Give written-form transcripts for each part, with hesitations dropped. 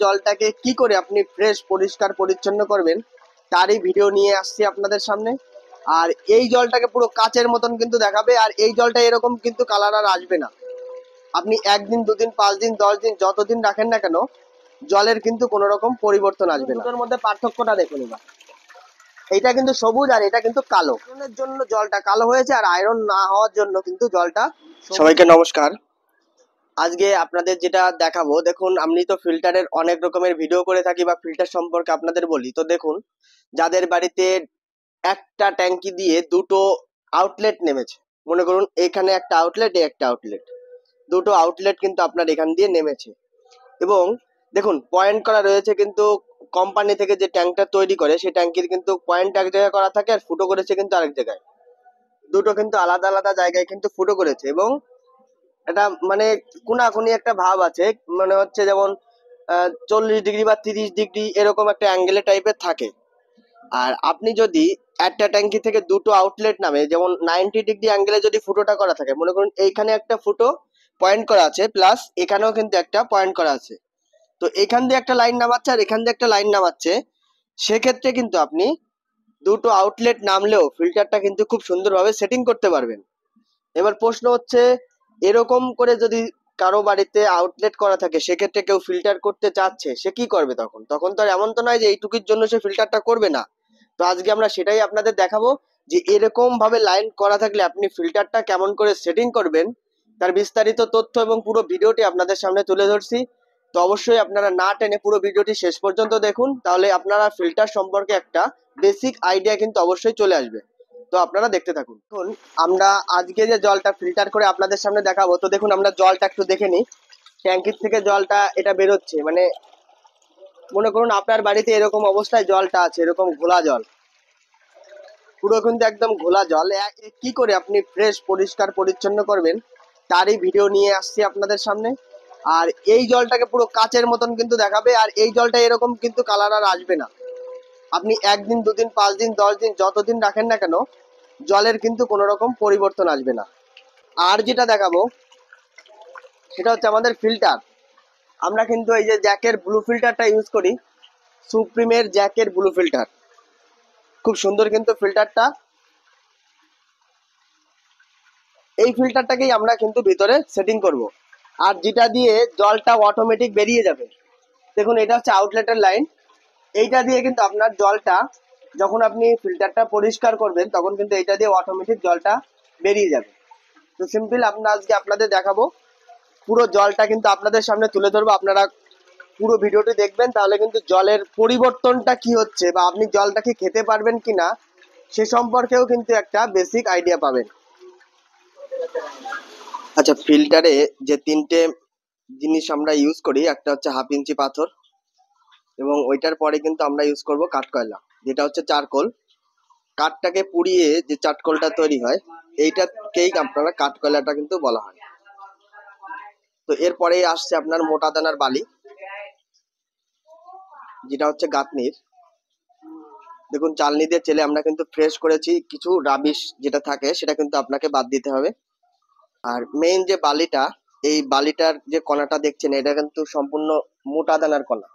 জলটাকে কি করে আপনি ফ্রেশ পরিষ্কার পরিচ্ছন্ন করবেন তারই ভিডিও নিয়ে আসছি আপনাদের সামনে। আর এই জলটাকে পুরো কাচের মতন কিন্তু দেখাবে, আর এই জলটা এরকম কিন্তু কালার আর আসবে না। আপনি একদিন, দুদিন, 5 দিন, 10 দিন যতদিন রাখেন না কেন জলের কিন্তু কোনো রকম পরিবর্তন আসবে না। দুটোর মধ্যে পার্থক্যটা দেখুন এবার। এটা কিন্তু সবুজ আর এটা কিন্তু কালো। আয়রনের জন্য জলটা কালো হয়েছে, আর আয়রন না হওয়ার জন্য কিন্তু জলটা। সবাইকে নমস্কার। আজকে আপনাদের যেটা দেখাবো, দেখুন আমি তো ফিল্টারের অনেক রকমের ভিডিও করে থাকি বা ফিল্টার সম্পর্কে আপনাদের বলি। তো দেখুন, যাদের বাড়িতে একটা ট্যাঙ্কি দিয়ে দুটো আউটলেট নেমেছে, মনে করুন এখানে একটা আউটলেট, একটা আউটলেট, দুটো আউটলেট কিন্তু আপনার এখান দিয়ে নেমেছে। এবং দেখুন পয়েন্ট করা রয়েছে, কিন্তু কোম্পানি থেকে যে ট্যাঙ্কটা তৈরি করে সেই ট্যাঙ্কির কিন্তু পয়েন্ট এক জায়গায় করা থাকে আর ফুটো করেছে কিন্তু আরেক জায়গায়। দুটো কিন্তু আলাদা আলাদা জায়গায় কিন্তু ফুটো করেছে, এবং এটা মানে কোনাকুনি একটা ভাব আছে, মনে হচ্ছে যেমন 40 ডিগ্রি বা 30 ডিগ্রি এরকম একটা অ্যাঙ্গেলে টাইপের থাকে। আর আপনি যদি একটা ট্যাঙ্কি থেকে দুটো আউটলেট নামে, যেমন 90 ডিগ্রি অ্যাঙ্গেলে যদি ফুটোটা করা থাকে, মনে করুন এইখানে একটা ফুটো পয়েন্ট করা আছে, প্লাস এখানেও কিন্তু একটা পয়েন্ট করা আছে, তো এখান দিয়ে একটা লাইন নামাচ্ছে আর এখান দিয়ে একটা লাইন নামাচ্ছে, সেক্ষেত্রে কিন্তু আপনি দুটো আউটলেট নামলেও ফিল্টারটা কিন্তু খুব সুন্দরভাবে সেটিং করতে পারবেন। এবার প্রশ্ন হচ্ছে, এরকম করে যদি কারো বাড়িতে আউটলেট করা থাকে, সেক্ষেত্রে কেউ ফিল্টার করতে চাচ্ছে, সে কি করবে? তখন তখন তো আর এমন তো নয় যে এইটুকুর জন্য সে ফিল্টারটা করবে না। তো আজকে আমরা সেটাই আপনাদের দেখাবো, যে এরকম ভাবে লাইন করা থাকলে আপনি ফিল্টারটা কেমন করে সেটিং করবেন, তার বিস্তারিত তথ্য এবং পুরো ভিডিওটি আপনাদের সামনে তুলে ধরছি। তো অবশ্যই আপনারা না টেনে পুরো ভিডিওটি শেষ পর্যন্ত দেখুন, তাহলে আপনারা ফিল্টার সম্পর্কে একটা বেসিক আইডিয়া কিন্তু অবশ্যই চলে আসবে। তো আপনারা দেখতে থাকুন। দেখুন, আমরা আজকে যে জলটা ফিল্টার করে আপনাদের সামনে দেখাবো, তো দেখুন আমরা জলটা একটু দেখে নিই। ট্যাঙ্কির থেকে জলটা এটা বেরোচ্ছে, মানে মনে করুন আপনার বাড়িতে এরকম অবস্থায় জলটা আছে, এরকম ঘোলা জল, পুরো কিন্তু একদম ঘোলা জল। কি করে আপনি ফ্রেশ পরিষ্কার পরিচ্ছন্ন করবেন তারই ভিডিও নিয়ে আসছি আপনাদের সামনে। আর এই জলটাকে পুরো কাচের মতন কিন্তু দেখাবে, আর এই জলটা এরকম কিন্তু কালার আর আসবে না। আপনি একদিন, দুদিন, 5 দিন, 10 দিন যতদিন রাখেন না কেন জলের কিন্তু কোনো রকম পরিবর্তন আসবে না। আর যেটা দেখাবো সেটা হচ্ছে আমাদের ফিল্টার। আমরা কিন্তু এই যে জ্যাকের ব্লু ফিল্টারটা ইউজ করি, সুপ্রিমের জ্যাকের ব্লু ফিল্টার, খুব সুন্দর কিন্তু ফিল্টারটা। এই ফিল্টারটাকেই আমরা কিন্তু ভিতরে সেটিং করব, আর যেটা দিয়ে জলটা অটোমেটিক বেরিয়ে যাবে। দেখুন, এটা হচ্ছে আউটলেটের লাইন, এইটা দিয়ে কিন্তু আপনার জলটা যখন আপনি ফিল্টারটা পরিষ্কার করবেন তখন কিন্তু এইটা দিয়ে অটোমেটিক জলটা বেরিয়ে যাবে। তো সিম্পল আমরা আজকে আপনাদের দেখাবো, পুরো জলটা কিন্তু আপনাদের সামনে তুলে ধরবো। আপনারা পুরো ভিডিওটি দেখবেন, তাহলে কিন্তু জলের পরিবর্তনটা কি হচ্ছে বা আপনি জলটাকে খেতে পারবেন কিনা সে সম্পর্কেও কিন্তু একটা বেসিক আইডিয়া পাবেন। আচ্ছা, ফিল্টারে যে তিনটে জিনিস আমরা ইউজ করি, একটা হচ্ছে 1/2 ইঞ্চি পাথর, এবং ওইটার পরে কিন্তু আমরা ইউজ করব কাঠকয়লা, যেটা হচ্ছে চারকোল। কাঠটাকে পুড়িয়ে যে চারকোলটা তৈরি হয়, এইটাকেই আপনারা কাঠকয়লাটা কিন্তু বলা হয়। তো এরপরে আসছে আপনার মোটা দানার বালি, যেটা হচ্ছে গাঁথনির। দেখুন, চালনি দিয়ে চেলে আমরা কিন্তু ফ্রেশ করেছি, কিছু রাবিশ যেটা থাকে সেটা কিন্তু আপনাকে বাদ দিতে হবে। আর মেইন যে বালিটা, এই বালিটার যে কণাটা দেখছেন, এটা কিন্তু সম্পূর্ণ মোটা দানার কণা।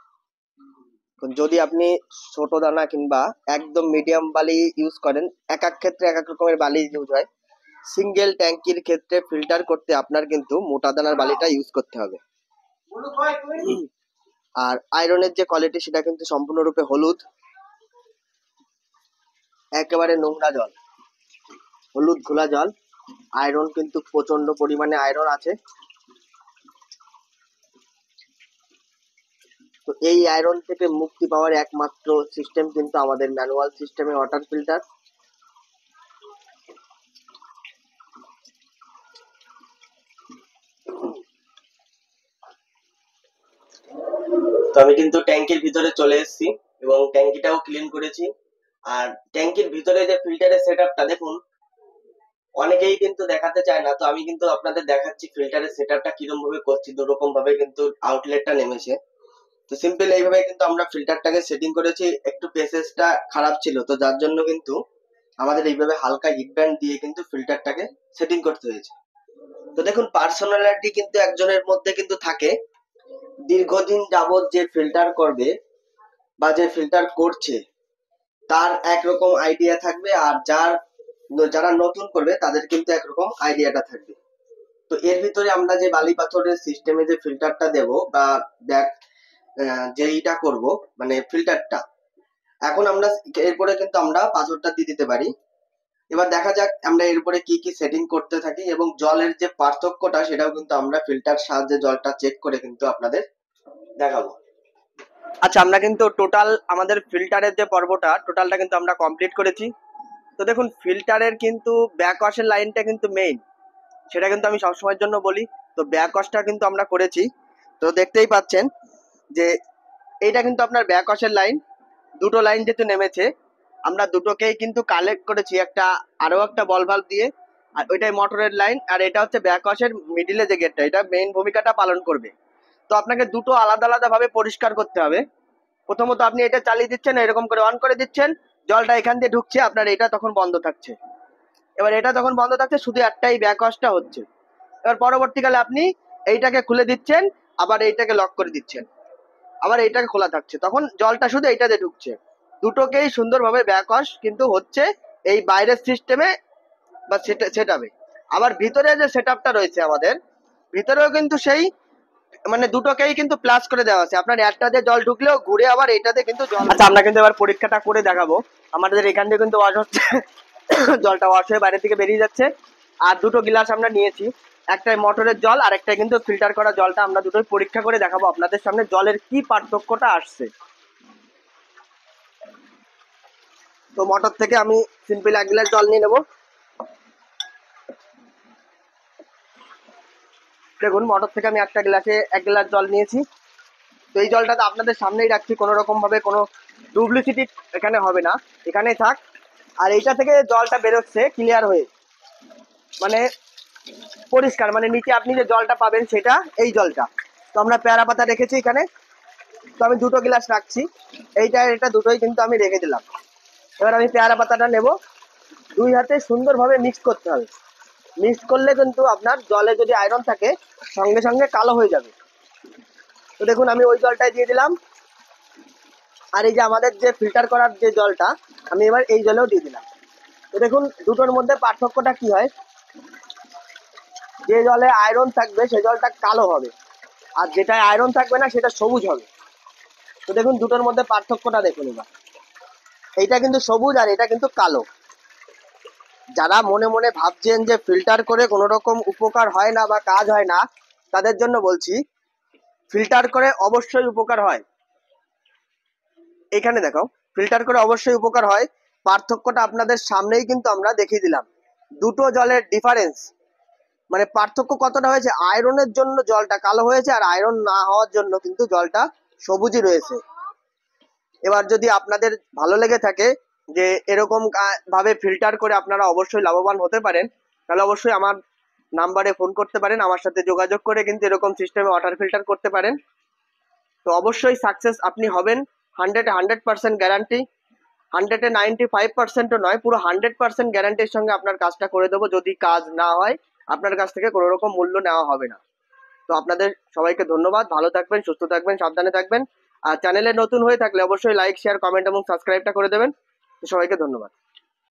যদি আপনি ছোট দানা কিংবা একদম মিডিয়াম বালি ইউজ করেন, এক এক ক্ষেত্রে এক এক রকমের বালি ইউজ হয়। সিঙ্গেল ট্যাঙ্কির ক্ষেত্রে ফিল্টার করতে আপনার কিন্তু মোটা দানার বালিটা ইউজ করতে হবে। আর আয়রনের যে কোয়ালিটি সেটা কিন্তু সম্পূর্ণরূপে হলুদ, একেবারে নোংরা জল, হলুদ ঘোলা জল। আয়রন কিন্তু প্রচন্ড পরিমাণে আয়রন আছে। তো এই আয়রন থেকে মুক্তি পাওয়ার একমাত্র সিস্টেম কিন্তু আমাদের ম্যানুয়াল সিস্টেমে ওয়াটার ফিল্টার। তো আমি কিন্তু ট্যাঙ্কির ভিতরে চলে এসেছি এবং ট্যাঙ্কিটাও ক্লিন করেছি। আর ট্যাঙ্কির ভিতরে যে ফিল্টারের সেটআপটা দেখুন, অনেকেই কিন্তু দেখাতে চায় না, তো আমি কিন্তু আপনাদের দেখাচ্ছি ফিল্টারের সেটআপটা কিরকম ভাবে করছি। দুরকম ভাবে কিন্তু আউটলেটটা নেমেছে। তো সিম্পল এইভাবে কিন্তু আমরা ফিল্টারটাকে সেটিং করেছি। একটু পেসেজটা খারাপ ছিল, তো যার জন্য কিন্তু আমাদের এইভাবে হালকা হিট ব্যান্ড দিয়ে কিন্তু ফিল্টারটাকে সেটিং করতে হয়েছে। তো দেখুন, পার্সোনালিটি কিন্তু একজনের মধ্যে কিন্তু থাকে। দীর্ঘদিন যাবৎ যে ফিল্টার করবে বা যে ফিল্টার করছে তার একরকম আইডিয়া থাকবে, আর যারা নতুন করবে তাদের কিন্তু একরকম আইডিয়াটা থাকবে। তো এর ভিতরে আমরা যে বালি পাথরের সিস্টেমে যে ফিল্টারটা দেব বা ব্যাক যেইটা করব মানে ফিল্টারটা, এখন আমরা এরপরে কিন্তু আমরা পাথরটা দিয়ে দিতে পারি। এবার দেখা যাক আমরা এরপরে কি কি সেটিং করতে থাকি এবং জলের যে পার্থক্যটা সেটাও কিন্তু আমরা ফিল্টার সাহায্যে জলটা চেক করে কিন্তু আপনাদের দেখাবো। আচ্ছা, আমরা কিন্তু টোটাল আমাদের ফিল্টারের যে পর্বটা টোটালটা কিন্তু আমরা কমপ্লিট করেছি। তো দেখুন, ফিল্টারের কিন্তু ব্যাক ওয়াশের লাইনটা কিন্তু মেইন, সেটা কিন্তু আমি সবসময়ের জন্য বলি। তো ব্যাক ওয়াশটা কিন্তু আমরা করেছি, তো দেখতেই পাচ্ছেন যে এইটা কিন্তু আপনার ব্যাক ওয়াশের লাইন। দুটো লাইন যেহেতু নেমেছে, আমরা দুটোকেই কিন্তু কালেক্ট করেছি আরো একটা বল ভাল্ব দিয়ে। আর ওইটাই মোটরের লাইন, আর এটা হচ্ছে ব্যাক ওয়াশের মিডিলে যে গেটটা, এটা মেইন ভূমিকাটা পালন করবে। তো আপনাকে দুটো আলাদা আলাদা ভাবে পরিষ্কার করতে হবে। প্রথমত আপনি এটা চালিয়ে দিচ্ছেন, এরকম করে অন করে দিচ্ছেন, জলটা এখান দিয়ে ঢুকছে, আপনার এটা তখন বন্ধ থাকছে। এবার এটা তখন বন্ধ থাকছে, শুধু একটাই ব্যাক ওয়াশটা হচ্ছে। এবার পরবর্তীকালে আপনি এইটাকে খুলে দিচ্ছেন, আবার এইটাকে লক করে দিচ্ছেন, আবার এইটাকে খোলা থাকছে, তখন জলটা শুধু এইটাতে ঢুকছে। দুটোকেই সুন্দরভাবে ব্যাক ওয়াশ কিন্তু হচ্ছে এই বাইরের সিস্টেমে বা সেটআপে। আবার ভিতরে যে সেটআপটা রয়েছে আমাদের, ভিতরেও কিন্তু সেই মানে দুটোকেই কিন্তু প্লাস করে দেওয়া আছে। আপনার একটাতে জল ঢুকলেও ঘুরে আবার এইটাতে কিন্তু জল। আচ্ছা, আমরা কিন্তু এবার পরীক্ষাটা করে দেখাবো। আমাদের এখান দিয়ে কিন্তু ওয়াশ হচ্ছে, জলটা ওয়াশ হয়ে বাইরে থেকে বেরিয়ে যাচ্ছে। আর দুটো গ্লাস আমরা নিয়েছি, একটাই মোটরের জল আর একটাই কিন্তু ফিল্টার করা জলটা। আমরা দুটোই পরীক্ষা করে দেখাবো আপনাদের সামনে জলের কি পার্থক্যটা আসছে। তো মোটর থেকে আমি সিম্পল 1 গ্লাস জল নিয়ে নেবো। দেখুন, মোটর থেকে আমি 1 গ্লাস জল নিয়েছি। তো এই জলটা তো আপনাদের সামনেই রাখছি, কোনো রকম ভাবে কোনো ডুপ্লিসিটি এখানে হবে না, এখানেই থাক। আর এইটা থেকে জলটা বেরোচ্ছে ক্লিয়ার হয়ে, মানে পরিষ্কার, মানে নিচে আপনি যে জলটা পাবেন সেটা এই জলটা। তো আমরা পেয়ারা পাতা রেখেছি এখানে, তো আমি দুটো গ্লাস রাখছি, এইটা এটা দুটোই কিন্তু আমি রেখে দিলাম। এবার আমি পেয়ারা পাতাটা নেব, দুই হাতে সুন্দরভাবে মিক্স করতে হবে। মিক্স করলে কিন্তু আপনার জলে যদি আয়রন থাকে সঙ্গে সঙ্গে কালো হয়ে যাবে। তো দেখুন, আমি ওই জলটাই দিয়ে দিলাম, আর এই যে আমাদের যে ফিল্টার করার যে জলটা আমি এবার এই জলেও দিয়ে দিলাম। তো দেখুন দুটোর মধ্যে পার্থক্যটা কি হয়, যে জলে আয়রন থাকবে সে জলটা কালো হবে, আর যেটা আয়রন থাকবে না সেটা সবুজ হবে। তো দেখুন দুটোর মধ্যে পার্থক্যটা দেখুন এবার, এইটা কিন্তু সবুজ আর এটা কিন্তু কালো। যারা মনে মনে ভাবছেন যে ফিল্টার করে কোনো রকম উপকার হয় না বা কাজ হয় না, তাদের জন্য বলছি ফিল্টার করে অবশ্যই উপকার হয়। এখানে দেখো, ফিল্টার করে অবশ্যই উপকার হয়। পার্থক্যটা আপনাদের সামনেই কিন্তু আমরা দেখিয়ে দিলাম, দুটো জলের ডিফারেন্স, মানে পার্থক্য কতটা হয়েছে। আয়রনের জন্য জলটা কালো হয়েছে, আর আয়রন না হওয়ার জন্য কিন্তু জলটা সবুজই রয়েছে। এবার যদি আপনাদের ভালো লেগে থাকে যে এরকম ভাবে ফিল্টার করে আপনারা অবশ্যই লাভবান হতে পারেন, তাহলে অবশ্যই আমার নাম্বারে ফোন করতে পারেন, আমার সাথে যোগাযোগ করে কিন্তু এরকম সিস্টেমে ওয়াটার ফিল্টার করতে পারেন। তো অবশ্যই সাকসেস আপনি হবেন, 100% গ্যারান্টি। 95%ও নয়, পুরো 100% গ্যারান্টির সঙ্গে আপনার কাজটা করে দেবো। যদি কাজ না হয় আপনার কাছ থেকে কোনো রকম মূল্য নেওয়া হবে না। তো আপনাদের সবাইকে ধন্যবাদ, ভালো থাকবেন, সুস্থ থাকবেন, সাবধানে থাকবেন। আর চ্যানেলে নতুন হয়ে থাকলে অবশ্যই লাইক, শেয়ার, কমেন্ট এবং সাবস্ক্রাইবটা করে দেবেন। তো সবাইকে ধন্যবাদ।